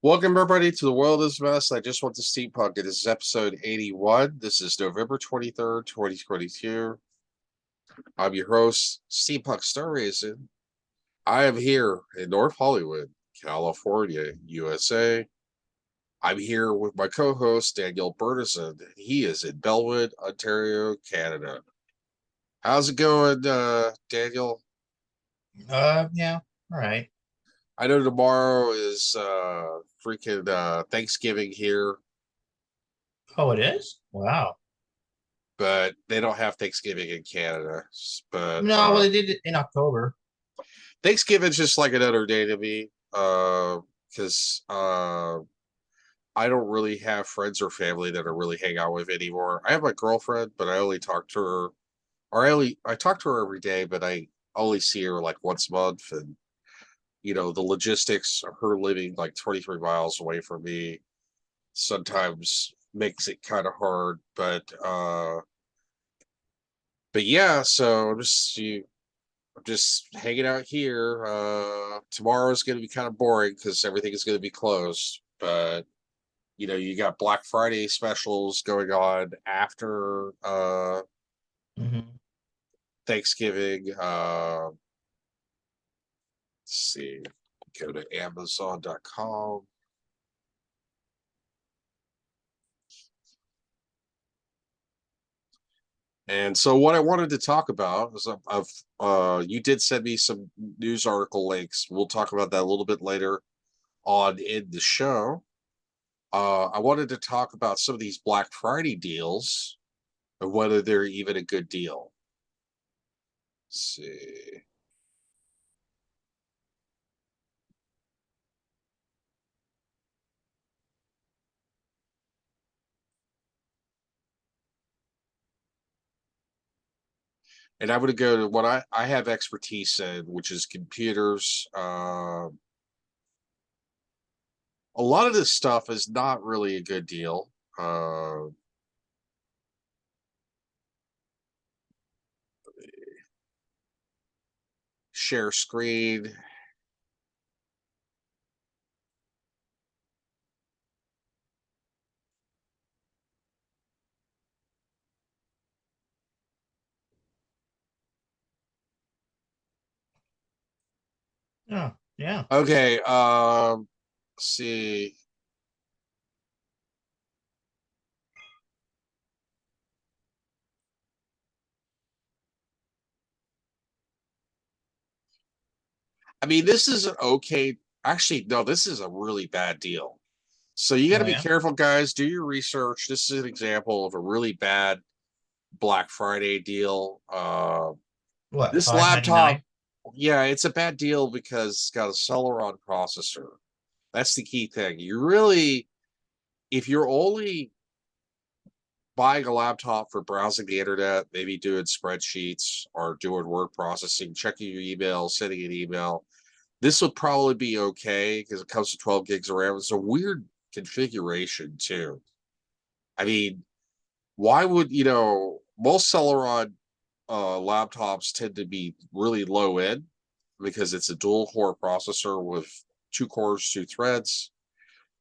Welcome everybody to the world is best. I just want to steampunk. It is episode 81. This is November 23rd, 2022. I'm your host, Steampunk Star Raisin. I am here in North Hollywood, California, USA. I'm here with my co-host Daniel Bernison. He is in Bellwood, Ontario, Canada. How's it going, Daniel? Yeah, all right. I know tomorrow is freaking Thanksgiving here, Oh, it is? Wow. but they don't have Thanksgiving in Canada. But No, well, they did it in October. Thanksgiving's just like another day to me. Because I don't really have friends or family that I really hang out with anymore. I have my girlfriend, but I only talk to her, or I talk to her every day, but I only see her like once a month. And the logistics of her living like 23 miles away from me sometimes makes it kind of hard. But yeah, so I'm just hanging out here. Tomorrow's going to be kind of boring because everything is going to be closed. But you got Black Friday specials going on after Hmm. Thanksgiving. Let's see, go to Amazon.com. And so, what I wanted to talk about is you did send me some news article links. We'll talk about that a little bit later on in the show. I wanted to talk about some of these Black Friday deals and whether they're even a good deal. Let's see. And I'm going to go to what I have expertise in, which is computers. A lot of this stuff is not really a good deal. Uh, Share screen. Yeah, yeah. Okay. Let's see. I mean, this is an okay. Actually, no, this is a really bad deal. So you got to Oh, be yeah. careful, guys. Do your research. This is an example of a really bad Black Friday deal. What, This five ninety laptop, nine? yeah, it's a bad deal because it's got a Celeron processor. That's the key thing. If you're only buying a laptop for browsing the internet, maybe doing spreadsheets or doing word processing, checking your email, sending an email, this would probably be okay because it comes to 12 gigs of RAM. It's a weird configuration too. I mean, why would most Celeron laptops tend to be really low end because it's a dual core processor with two cores, two threads.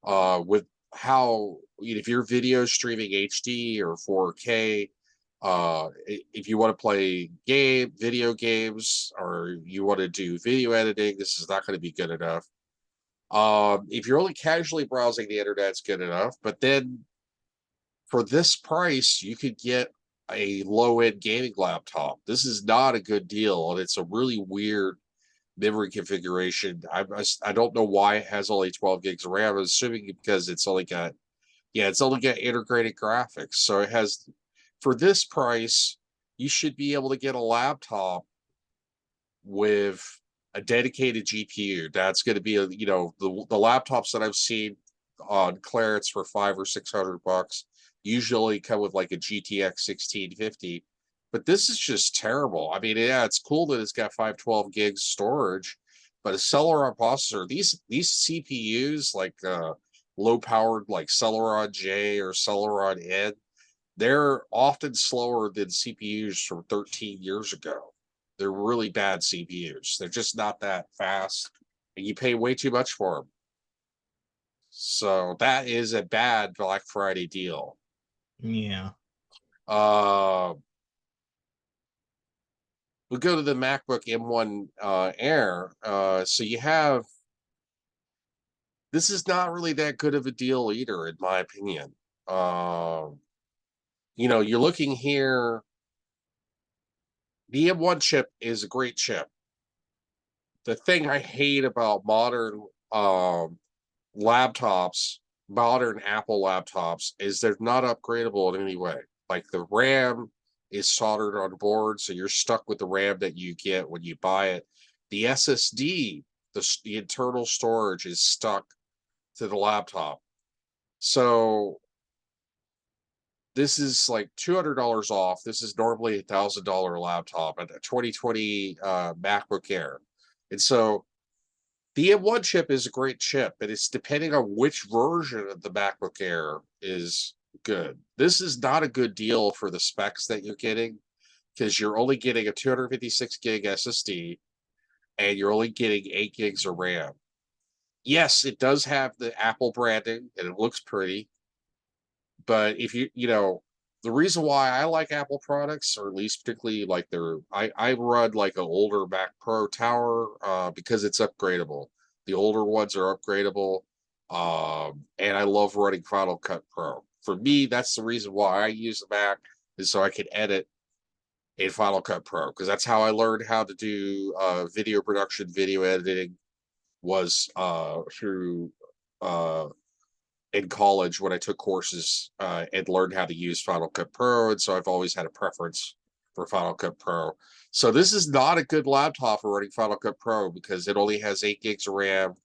With how if you're video streaming HD or 4K, if you want to play video games, or you want to do video editing, this is not going to be good enough. If you're only casually browsing the internet, it's good enough. But then for this price, you could get a low end gaming laptop. This is not a good deal, and it's a really weird memory configuration. I don't know why it has only 12 gigs of RAM. I'm assuming because it's only got integrated graphics. So it has, for this price, you should be able to get a laptop with a dedicated GPU. That's going to be the laptops that I've seen on clearance for 500 or 600 bucks usually come with like a GTX 1650. But this is just terrible. I mean, yeah, it's cool that it's got 512 gigs storage, but a Celeron processor, these CPUs like low powered like Celeron J or Celeron N, they're often slower than CPUs from 13 years ago. They're really bad CPUs. They're just not that fast, and you pay way too much for them. So that is a bad Black Friday deal. Yeah. Uh, we'll go to the MacBook M1 Air. So you have, this is not really that good of a deal either, in my opinion. You're looking here. The M1 chip is a great chip. The thing I hate about modern laptops, modern Apple laptops, is they're not upgradable in any way. Like the RAM is soldered on board, so you're stuck with the RAM that you get when you buy it. The SSD, the internal storage, is stuck to the laptop. So this is like $200 off. This is normally $1,000 laptop and a 2020 MacBook Air. And so the M1 chip is a great chip, but it's depending on which version of the MacBook Air is good. This is not a good deal for the specs that you're getting because you're only getting a 256 gig SSD and you're only getting 8 gigs of RAM. Yes, it does have the Apple branding and it looks pretty, but if the reason why I like Apple products, or at least particularly like I run like an older Mac Pro Tower because it's upgradable. The older ones are upgradable, and I love running Final Cut Pro. For me, that's the reason why I use the Mac, is so I can edit in Final Cut Pro, because that's how I learned how to do video production, video editing, was through uh, in college when I took courses and learned how to use Final Cut Pro. And so I've always had a preference for Final Cut Pro. So this is not a good laptop for running Final Cut Pro because it only has 8 gigs of RAM,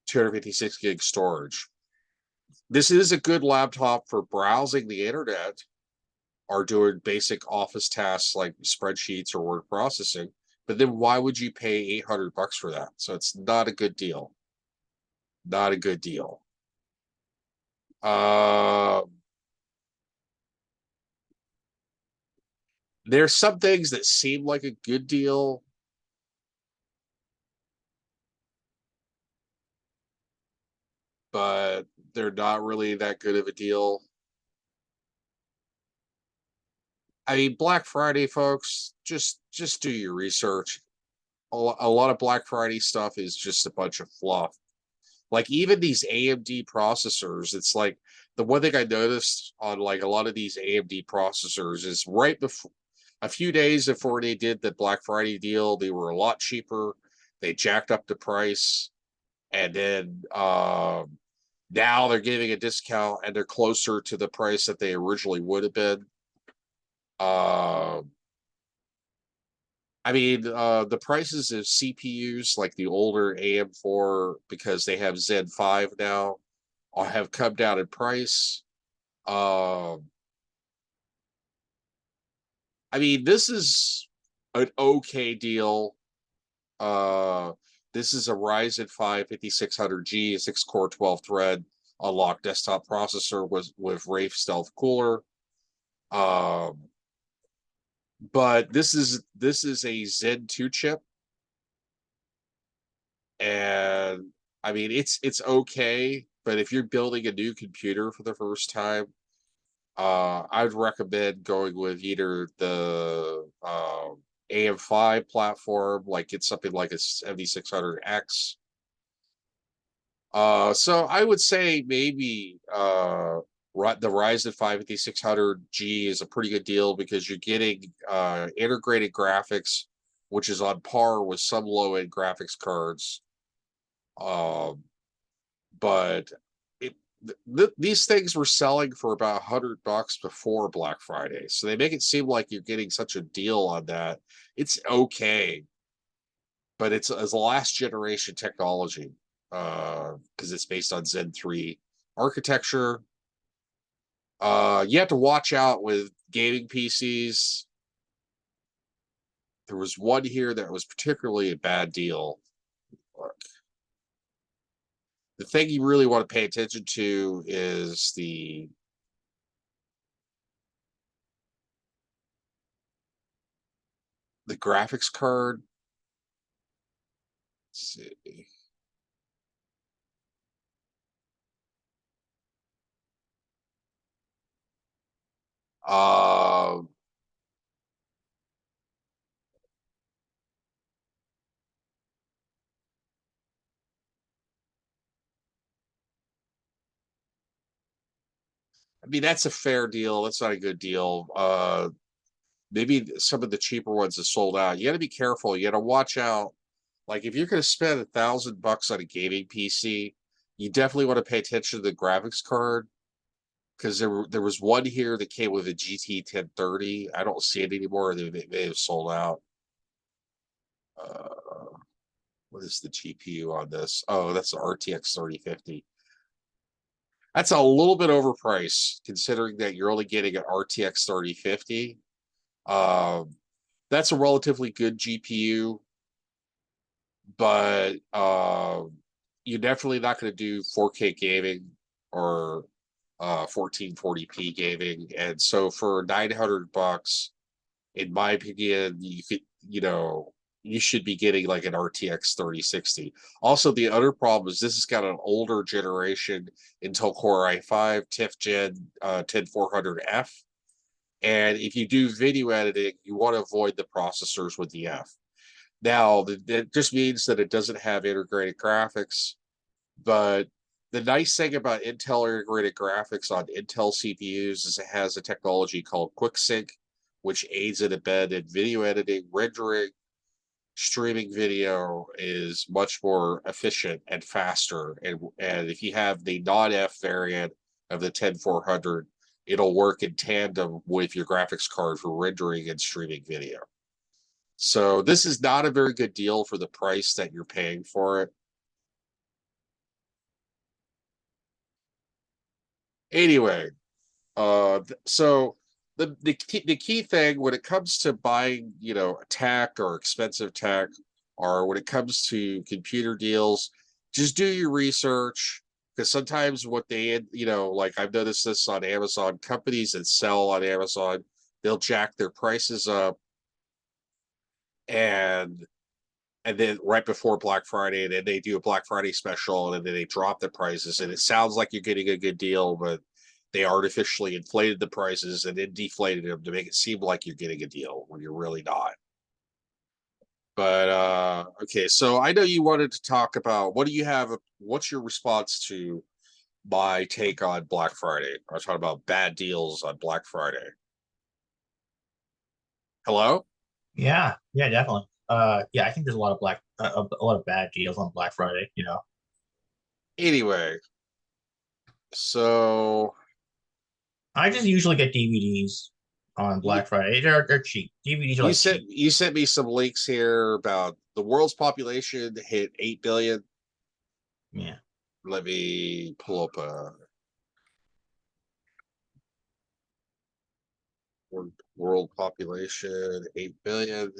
256 gig storage. This is a good laptop for browsing the internet or doing basic office tasks like spreadsheets or word processing. But then why would you pay $800 for that? So it's not a good deal. Not a good deal. There's some things that seem like a good deal, but they're not really that good of a deal. I mean, Black Friday, folks, just do your research. A lot of Black Friday stuff is just a bunch of fluff. Like even these AMD processors, it's like the one thing I noticed on like a lot of these AMD processors is right before, a few days before they did the Black Friday deal, they were a lot cheaper. They jacked up the price, and then now they're giving a discount and they're closer to the price that they originally would have been. Uh, the prices of CPUs, like the older AM4, because they have Zen 5 now, have come down in price. Um, this is an okay deal. Uh, this is a Ryzen 5 5600G, a 6-core 12-thread unlocked desktop processor with Wraith Stealth Cooler. Um, but this is a Zen 2 chip, and it's okay. But if you're building a new computer for the first time, I'd recommend going with either the AM5 platform, like it's something like a 7600X. So I would say maybe the Ryzen 5 5600G is a pretty good deal because you're getting integrated graphics, which is on par with some low-end graphics cards. But these things were selling for about $100 before Black Friday, so they make it seem like you're getting such a deal on that. It's okay, but it's as a last generation technology because it's based on Zen 3 architecture. You have to watch out with gaming PCs. There was one here that was particularly a bad deal. Look, the thing you really want to pay attention to is the graphics card. Let's see. Uh, I mean, that's a fair deal. That's not a good deal. Maybe some of the cheaper ones are sold out. You got to be careful. You got to watch out. Like if you're going to spend $1,000 on a gaming PC, you definitely want to pay attention to the graphics card because there was one here that came with a GT 1030. I don't see it anymore. They may have sold out. Uh, what is the GPU on this? Oh, that's the RTX 3050. That's a little bit overpriced considering that you're only getting an RTX 3050. Um, that's a relatively good GPU, but you're definitely not going to do 4K gaming or 1440p gaming. And so for $900, in my opinion, you could, you should be getting like an RTX 3060. Also, the other problem is this has got an older generation Intel Core i5 TIFF Gen 10400F. And if you do video editing, you want to avoid the processors with the F. Now, that just means that it doesn't have integrated graphics, but the nice thing about Intel integrated graphics on Intel CPUs is it has a technology called QuickSync, which aids in embedded video editing, rendering, streaming video is much more efficient and faster. And if you have the non-F variant of the 10400, it'll work in tandem with your graphics card for rendering and streaming video. So this is not a very good deal for the price that you're paying for it. Anyway, so the key thing when it comes to buying, tech or expensive tech, or when it comes to computer deals, just do your research because sometimes what they, like I've noticed this on Amazon, companies that sell on Amazon, they'll jack their prices up and then right before Black Friday, and then they do a Black Friday special, and then they drop the prices, and it sounds like you're getting a good deal, but they artificially inflated the prices and then deflated them to make it seem like you're getting a deal when you're really not. But okay, so I know you wanted to talk about what do you have? What's your response to my take on Black Friday? I was talking about bad deals on Black Friday. Hello? Yeah, yeah, definitely. Yeah, I think there's a lot of bad deals on Black Friday. Anyway, so I just usually get DVDs on you, Black Friday. They're cheap. DVDs are You like sent cheap. you sent me some links here about the world's population hit 8 billion. Yeah. Let me pull up a world population 8 billion.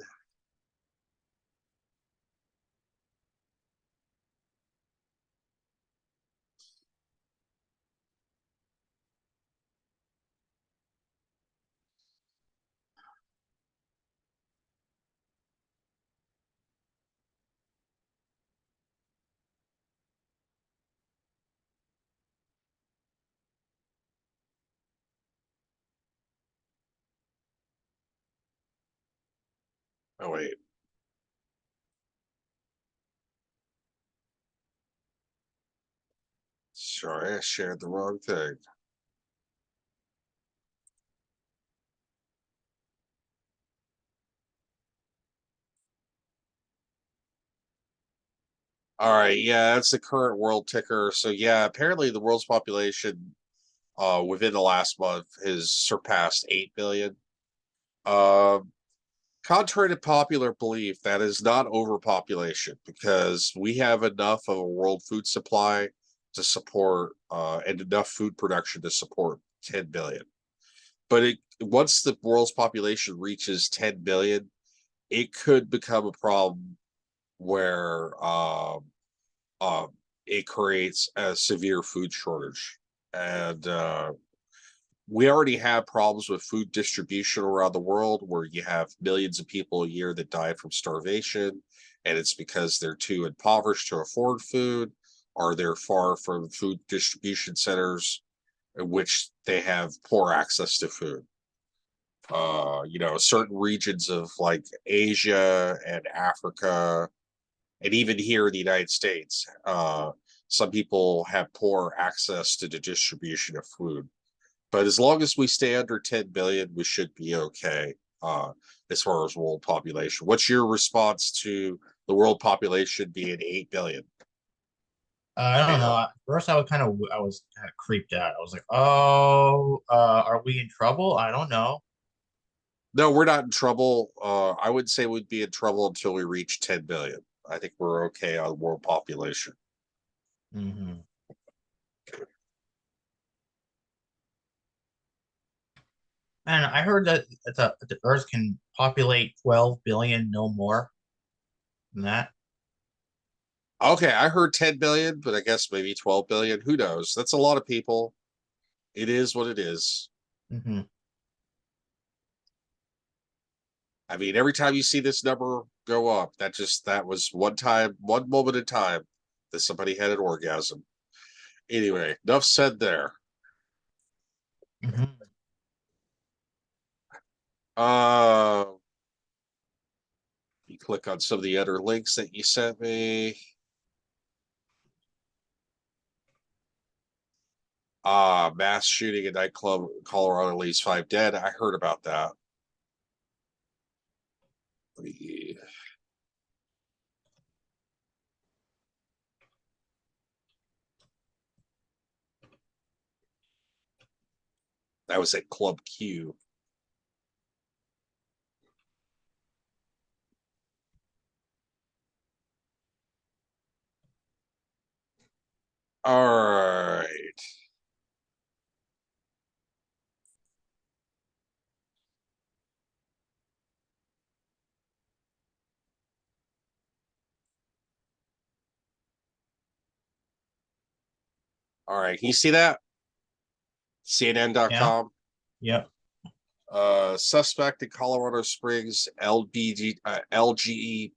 Oh wait, sorry, I shared the wrong thing. All right, yeah, that's the current world ticker. So yeah, apparently the world's population within the last month has surpassed 8 billion. Um Contrary to popular belief, that is not overpopulation because we have enough of a world food supply to support and enough food production to support 10 billion. But once the world's population reaches 10 billion, it could become a problem where um, it creates a severe food shortage. And we already have problems with food distribution around the world where you have millions of people a year that die from starvation, and it's because they're too impoverished to afford food or they're far from food distribution centers in which they have poor access to food. certain regions of like Asia and Africa, and even here in the United States, some people have poor access to the distribution of food. But as long as we stay under 10 billion, we should be okay. As far as world population, what's your response to the world population being 8 billion? I don't know. At first, I was kind of creeped out. I was like, "Oh, are we in trouble?" I don't know. No, we're not in trouble. I would say we'd be in trouble until we reach 10 billion. I think we're okay on world population. Hmm. And I heard that the Earth can populate 12 billion, no more than that. Okay, I heard 10 billion, but I guess maybe 12 billion. Who knows? That's a lot of people. It is what it is. Hmm. I mean, every time you see this number go up, that was one time, one moment in time that somebody had an orgasm. Anyway, enough said there. Hmm. Uh, you click on some of the other links that you sent me. Mass shooting at nightclub Colorado leaves 5 dead. I heard about that. That was at Club Q. All right. All right. Can you see that? Yeah. CNN.com. Yep. Suspect in Colorado Springs LGBTQ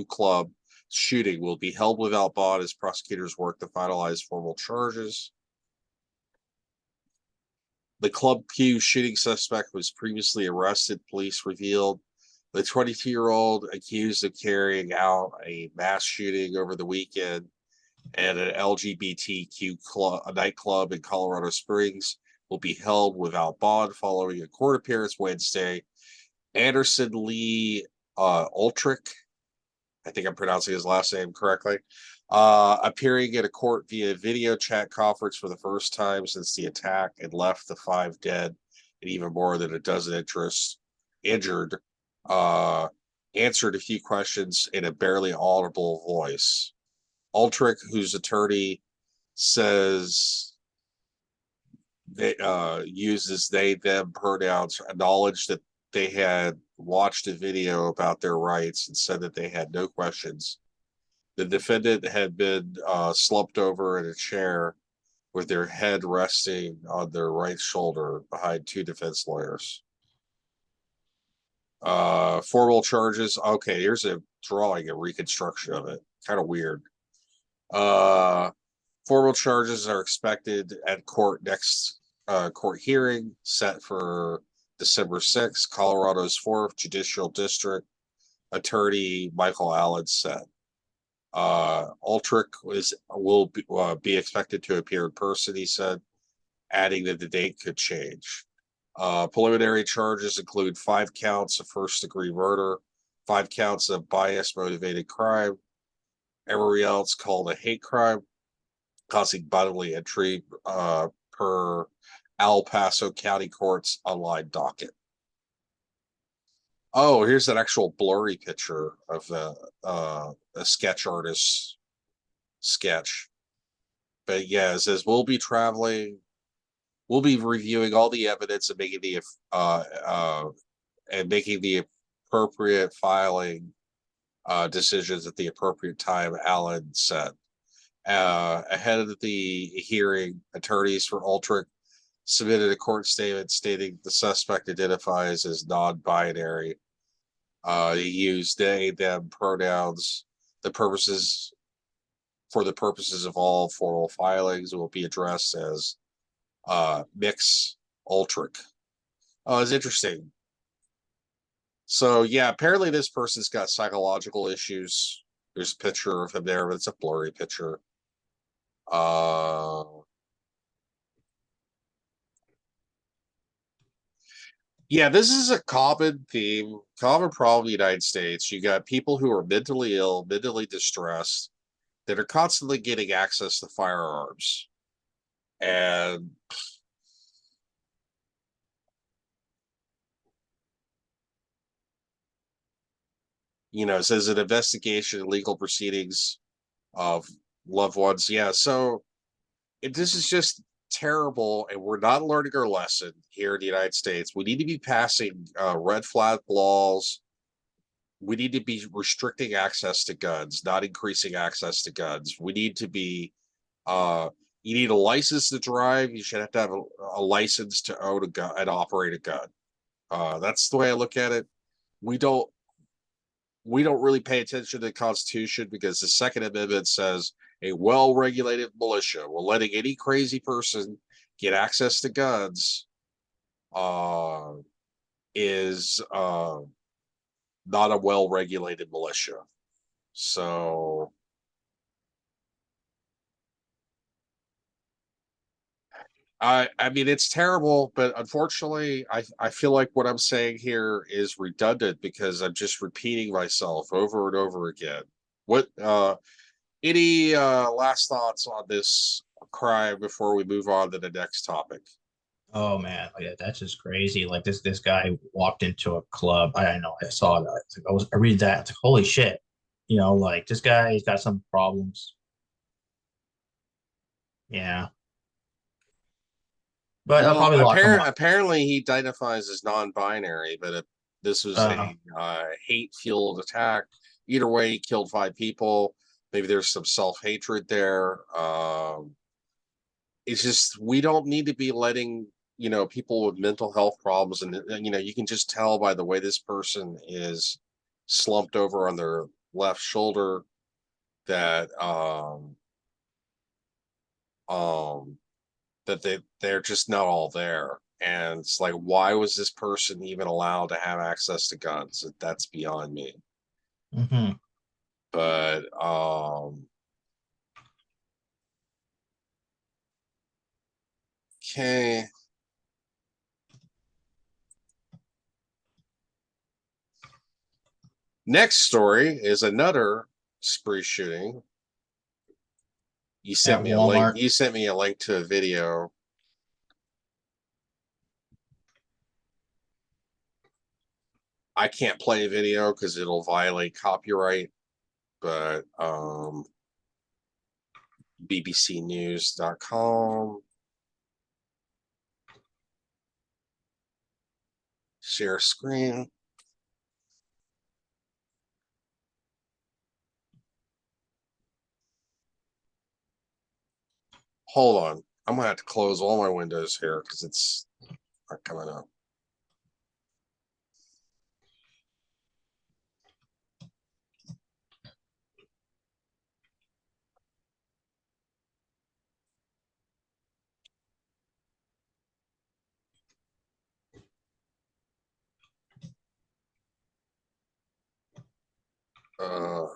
club shooting will be held without bond as prosecutors work to finalize formal charges. The Club Q shooting suspect was previously arrested, police revealed. The 22-year-old accused of carrying out a mass shooting over the weekend at an LGBTQ club, a nightclub in Colorado Springs will be held without bond following a court appearance Wednesday. Anderson Lee Ultrich, I think I'm pronouncing his last name correctly, appearing at a court via video chat conference for the first time since the attack and left the 5 dead and even more than a dozen injured. Uh, Answered a few questions in a barely audible voice. Ultrich, whose attorney says they uses they them pronouns, acknowledged that they had watched a video about their rights and said that they had no questions. The defendant had been slumped over in a chair with their head resting on their right shoulder behind two defense lawyers. Formal charges. Okay, here's a drawing, a reconstruction of it. Kind of weird. Uh, Formal charges are expected at court hearing set for December 6th, Colorado's 4th Judicial District. Attorney Michael Allen said. Ultrich will be expected to appear in person, he said, adding that the date could change. Preliminary charges include 5 counts of first-degree murder, 5 counts of bias-motivated crime, every else called a hate crime, causing bodily injury per El Paso County Court's online docket. Oh, here's an actual blurry picture of a sketch artist's sketch. But yeah, it says we'll be traveling, we'll be reviewing all the evidence and making the appropriate filing decisions at the appropriate time, Allen said. Ahead of the hearing, attorneys for Ultrich submitted a court statement stating the suspect identifies as non-binary. He used they, them pronouns. The purposes For the purposes of all formal filings will be addressed as Mix Ultrich. Oh, it's interesting. So yeah, apparently this person's got psychological issues. There's a picture of him there, but it's a blurry picture. Uh, yeah, this is a common theme, common problem in the United States. You got people who are mentally ill, mentally distressed, that are constantly getting access to firearms. And it says an investigation, legal proceedings of loved ones. Yeah, so this is just terrible, and we're not learning our lesson here in the United States. We need to be passing red flag laws. We need to be restricting access to guns, not increasing access to guns. We need to be, you need a license to drive. You should have to have a license to own a gun and operate a gun. That's the way I look at it. We don't we don't really pay attention to the Constitution because the Second Amendment says a well-regulated militia. Well, letting any crazy person get access to guns uh, is not a well-regulated militia. So I mean it's terrible, but unfortunately I feel like what I'm saying here is redundant because I'm just repeating myself over and over again. What any last thoughts on this crime before we move on to the next topic? Oh man, yeah, that's just crazy. Like this guy walked into a club. I know, I saw that. It's like, I read that. It's like, holy shit. Like this guy's got some problems. Yeah. But I'll Well, probably lock him up. apparently he identifies as non-binary, but this was Uh, a hate-fueled attack. Either way, he killed 5 people. Maybe there's some self-hatred there. It's just we don't need to be letting people with mental health problems, and you can just tell by the way this person is slumped over on their left shoulder that um that they're just not all there. And it's like, why was this person even allowed to have access to guns? That's beyond me. mhm. But okay. Next story is another spree shooting. You sent At me a link. Walmart. You sent me a link to a video. I can't play a video because it'll violate copyright, but bbcnews.com, share screen. Hold on. I'm gonna have to close all my windows here because it's not coming up. Uh,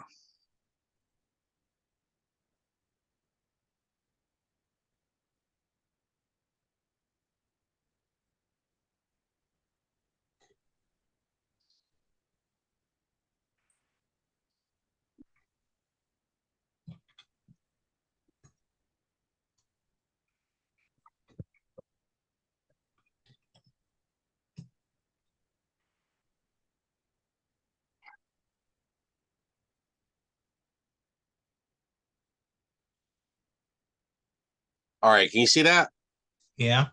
all right, can you see that? Yeah.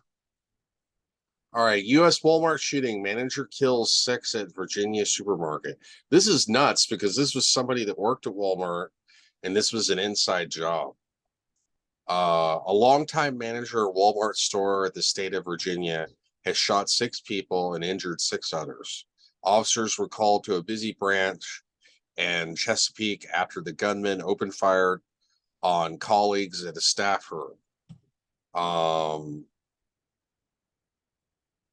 All right, U.S. Walmart shooting. Manager kills 6 at Virginia supermarket. This is nuts because this was somebody that worked at Walmart, and this was an inside job. A longtime manager at Walmart store at the state of Virginia has shot 6 people and injured 6 others. Officers were called to a busy branch and Chesapeake after the gunman opened fire on colleagues at a staff room. Um,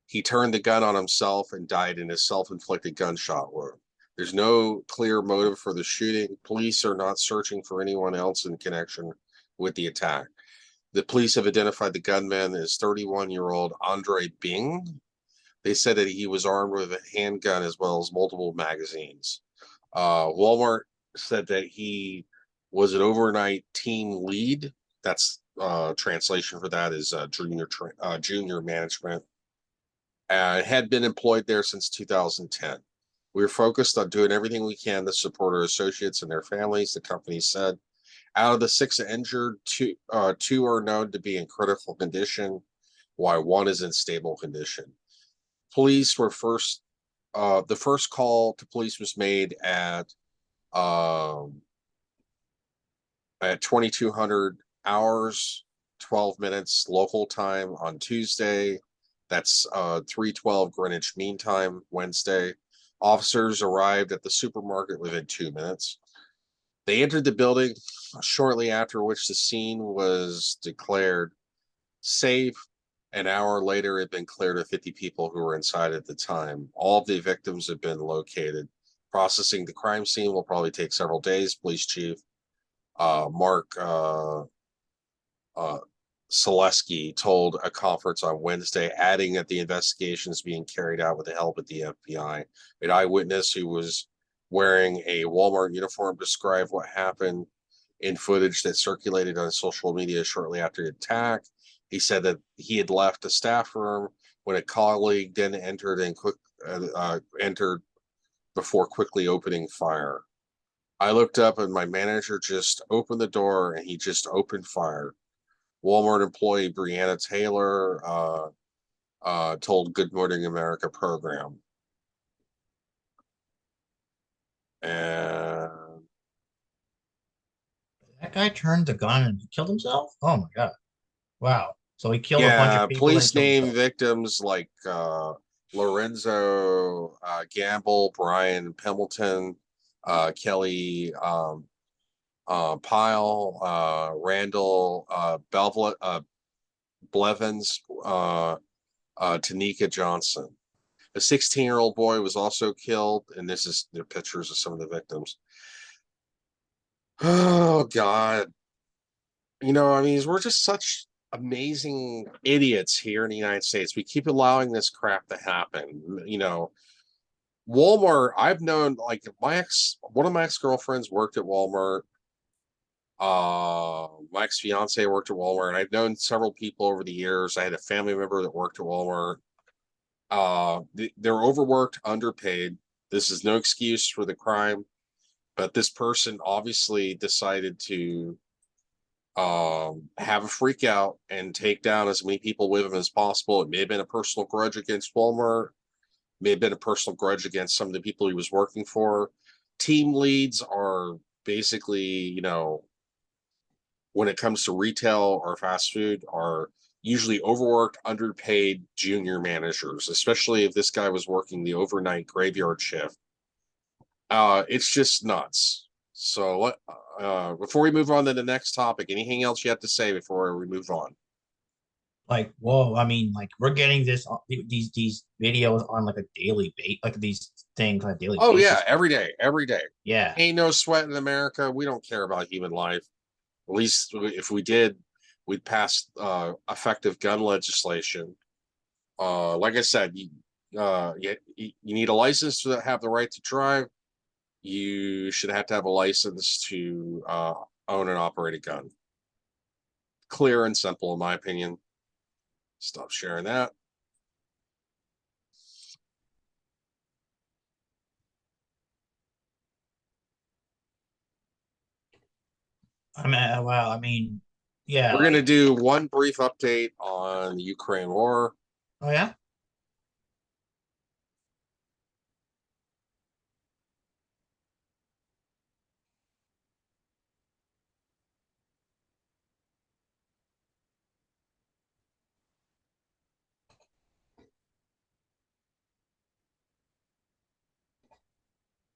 He turned the gun on himself and died in a self-inflicted gunshot wound. There's no clear motive for the shooting. Police are not searching for anyone else in connection with the attack. The police have identified the gunman as 31-year-old Andre Bing. They said that he was armed with a handgun as well as multiple magazines. Walmart said that he was an overnight team lead. That's translation for that is junior management. Had been employed there since 2010. We are focused on doing everything we can to support our associates and their families, the company said. Out of the 6 injured, two are known to be in critical condition, while 1 is in stable condition. Police were the first call to police was made um, at 2200 hours, 12 minutes local time on Tuesday. That's 3:12 Greenwich Mean Time, Wednesday. Officers arrived at the supermarket within 2 minutes. They entered the building shortly after which the scene was declared safe. An hour later, it had been cleared of 50 people who were inside at the time. All of the victims have been located. Processing the crime scene will probably take several days. Police Chief Mark Selesky told a conference on Wednesday, adding that the investigation is being carried out with the help of the FBI. An eyewitness who was wearing a Walmart uniform described what happened in footage that circulated on social media shortly after the attack. He said that he had left the staff room when a colleague then entered before quickly opening fire. I looked up and my manager just opened the door and he just opened fire. Walmart employee Brianna Taylor told Good Morning America program. And That guy turned the gun and killed himself? Oh my God. Wow. So he killed a bunch of yeah, people and police killed named himself. victims like Lorenzo Gamble, Brian Pemberton, Kelly Pyle, Randall Blevins, Tanika Johnson. A 16-year-old boy was also killed, and this is the pictures of some of the victims. Oh God. I mean, we're just such amazing idiots here in the United States. We keep allowing this crap to happen. Walmart, I've known like one of my ex-girlfriends worked at Walmart. My ex-fiance worked at Walmart. I've known several people over the years. I had a family member that worked at Walmart. They're overworked, underpaid. This is no excuse for the crime, but this person obviously decided to have a freak out and take down as many people with him as possible. It may have been a personal grudge against Walmart, may have been a personal grudge against some of the people he was working for. Team leads are basically, when it comes to retail or fast food, are usually overworked, underpaid junior managers, especially if this guy was working the overnight graveyard shift. It's just nuts. So before we move on to the next topic, anything else you have to say before we move on? Like, whoa, I mean, like we're getting these videos on like a daily base, like these things on a daily Oh yeah, basis. every day, every day. Yeah. Ain't no sweat in America. We don't care about human life. At least if we did, we'd pass effective gun legislation. Like I said, you need a license to have the right to drive. You should have to have a license to own and operate a gun. Clear and simple, in my opinion. Stop sharing that. I mean, well, I mean, yeah, We're going to like, do one brief update on the Ukraine war. oh yeah.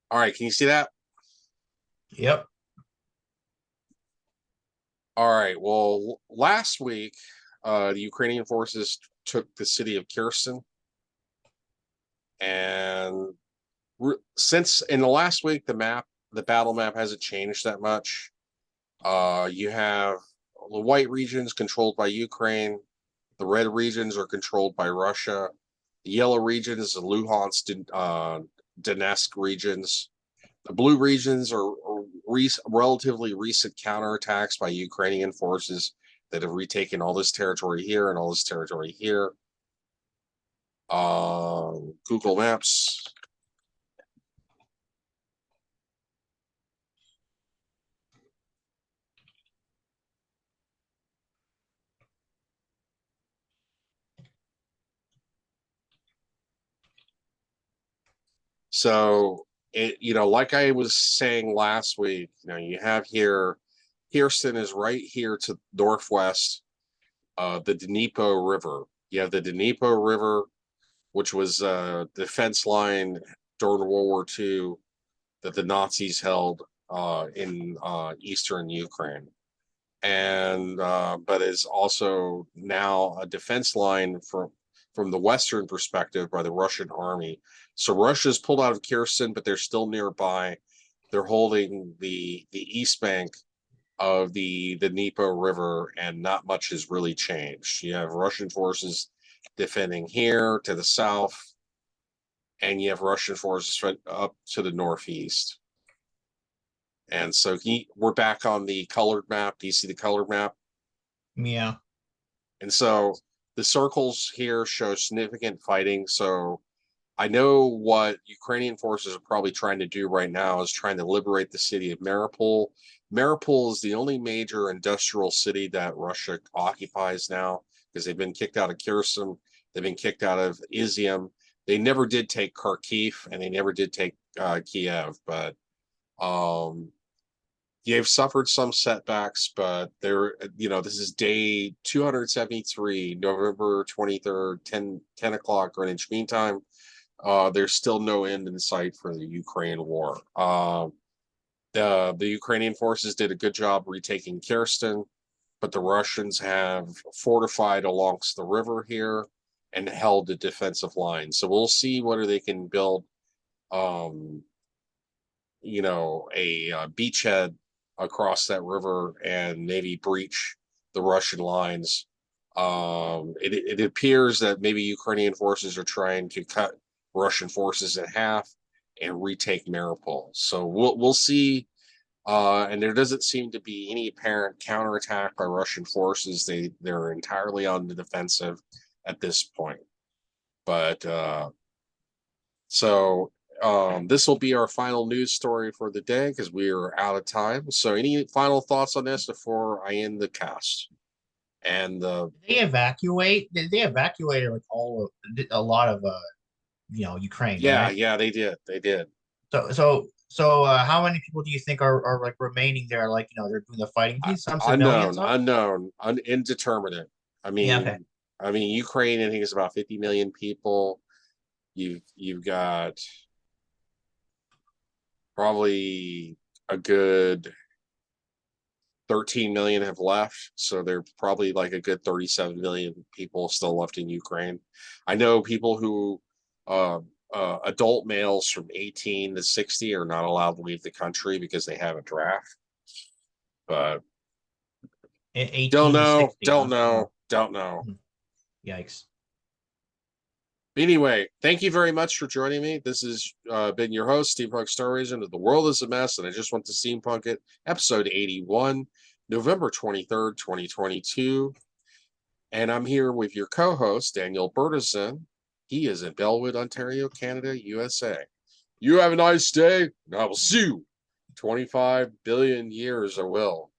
All right, can you see that? Yep. All right. Well, last week, the Ukrainian forces took the city of Kherson. And since in the last week, the battle map hasn't changed that much. You have the white regions controlled by Ukraine. The red regions are controlled by Russia. The yellow regions, the Luhansk, Donetsk regions. The blue regions are relatively recent counterattacks by Ukrainian forces that have retaken all this territory here and all this territory here. Google Maps. So like I was saying last week, you have here, Kherson is right here to northwest, the Dnieper River. You have the Dnieper River, which was a defense line during World War II that the Nazis held in eastern Ukraine, and but is also now a defense line from the Western perspective by the Russian army. So Russia's pulled out of Kherson, but they're still nearby. They're holding the east bank of the Dnieper River, and not much has really changed. You have Russian forces defending here to the south, and you have Russian forces up to the northeast. And so we're back on the colored map. Do you see the colored map? Yeah. And so the circles here show significant fighting. So I know what Ukrainian forces are probably trying to do right now is trying to liberate the city of Mariupol. Mariupol is the only major industrial city that Russia occupies now because they've been kicked out of Kherson. They've been kicked out of Izium. They never did take Kharkiv, and they never did take Kiev, but they've suffered some setbacks, but this is day 273, November 23rd, 10 o'clock Greenwich Mean Time. There's still no end in sight for the Ukraine war. The Ukrainian forces did a good job retaking Kherson, but the Russians have fortified alongst the river here and held the defensive line. So we'll see whether they can build, a beachhead across that river and maybe breach the Russian lines. It appears that maybe Ukrainian forces are trying to cut Russian forces in half and retake Mariupol. So we'll see. And there doesn't seem to be any apparent counterattack by Russian forces. They're entirely on the defensive at this point. But this will be our final news story for the day because we are out of time. So any final thoughts on this before I end the cast? And Did they evacuate? They evacuated like a lot of Ukraine, yeah, right? they did. How many people do you think are like remaining there? Like, they're doing the fighting. Some civilians are. Indeterminate. I Yeah. Okay. mean, Ukraine, I think, is about 50 million people. You've got probably a good 13 million have left, so they're probably like a good 37 million people still left in Ukraine. I know people who adult males from 18 to 60 are not allowed to leave the country because they have a draft. But 18 to 60. don't know. Yikes. Anyway, thank you very much for joining me. This has been your host, Steampunk Star Raisin of The World is a Mess, and I just want to steampunk it, episode 81, November 23rd, 2022. And I'm here with your co-host, Daniel Bertison. He is in Bellwood, Ontario, Canada, USA. You have a nice day, and I will see you 25 billion years, I will.